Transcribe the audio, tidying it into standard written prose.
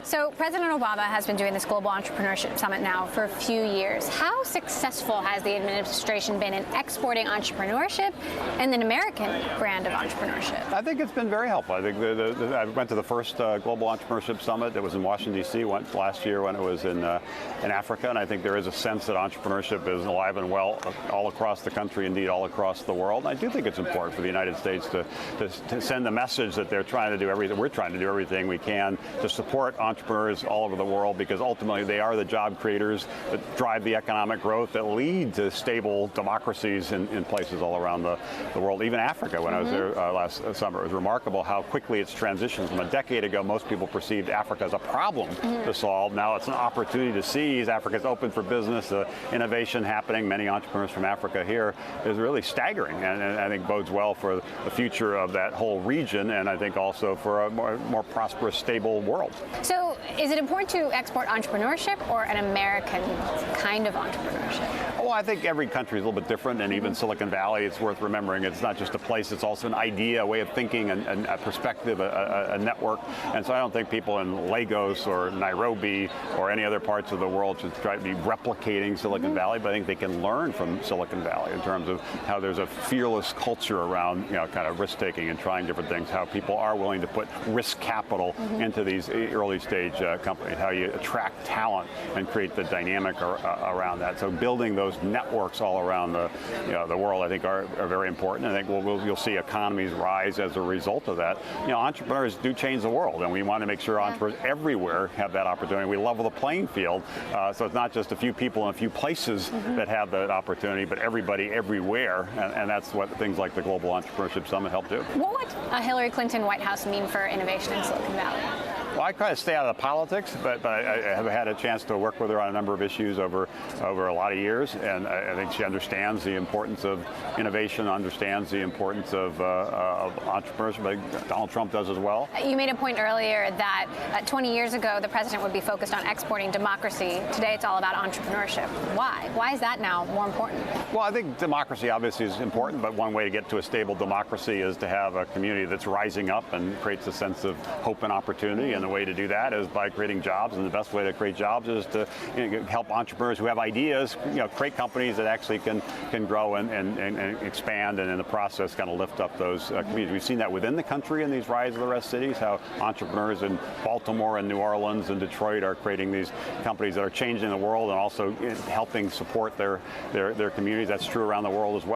So President Obama has been doing this Global Entrepreneurship Summit now for a few years. How successful has the administration been in exporting entrepreneurship and an American brand of entrepreneurship? I think it's been very helpful. I think I went to the first Global Entrepreneurship Summit that was in Washington, D.C. Went last year when it was in Africa, and I think there is a sense that entrepreneurship is alive and well all across the country, indeed all across the world. And I do think it's important for the United States to send the message that they're trying to do everything. We're trying to do everything we can to support entrepreneurs all over the world, because ultimately they are the job creators that drive the economic growth that lead to stable democracies in places all around the world, even Africa. When I was there last summer, it was remarkable how quickly it's transitioned. From a decade ago, most people perceived Africa as a problem to solve. Now it's an opportunity to seize. Africa's open for business. The innovation happening, many entrepreneurs from Africa here, is really staggering, and I think bodes well for the future of that whole region, and I think also for a more prosperous, stable world. So is it important to export entrepreneurship or an American kind of entrepreneurship? Well, I think every country is a little bit different, and even Silicon Valley, it's worth remembering, it's not just a place, it's also an idea, a way of thinking, a perspective, a network. And so I don't think people in Lagos or Nairobi or any other parts of the world should try to be replicating Silicon Valley, but I think they can learn from Silicon Valley in terms of how there's a fearless culture around, kind of risk-taking and trying different things, how people are willing to put risk capital into these early stage companies, how you attract talent and create the dynamic around that. So building those networks all around the world, I think, are very important. I think you'll see economies rise as a result of that. Entrepreneurs do change the world, and we want to make sure entrepreneurs everywhere have that opportunity. We level the playing field, so it's not just a few people in a few places that have that opportunity, but everybody everywhere, and that's what things like the Global Entrepreneurship Summit help do. What would a Hillary Clinton White House mean for innovation in Silicon Valley? Well, I try to stay out of the politics, but I have had a chance to work with her on a number of issues over a lot of years, and I think she understands the importance of innovation, understands the importance of entrepreneurship. I think Donald Trump does as well. You made a point earlier that 20 years ago the president would be focused on exporting democracy. Today it's all about entrepreneurship. Why? Why is that now more important? Well, I think democracy obviously is important, but one way to get to a stable democracy is to have a community that's rising up and creates a sense of hope and opportunity. And the way to do that is by creating jobs, and the best way to create jobs is to help entrepreneurs who have ideas, create companies that actually can grow and expand, and in the process kind of lift up those communities. We've seen that within the country in these rise of the rest cities, how entrepreneurs in Baltimore and New Orleans and Detroit are creating these companies that are changing the world and also helping support their communities. That's true around the world as well.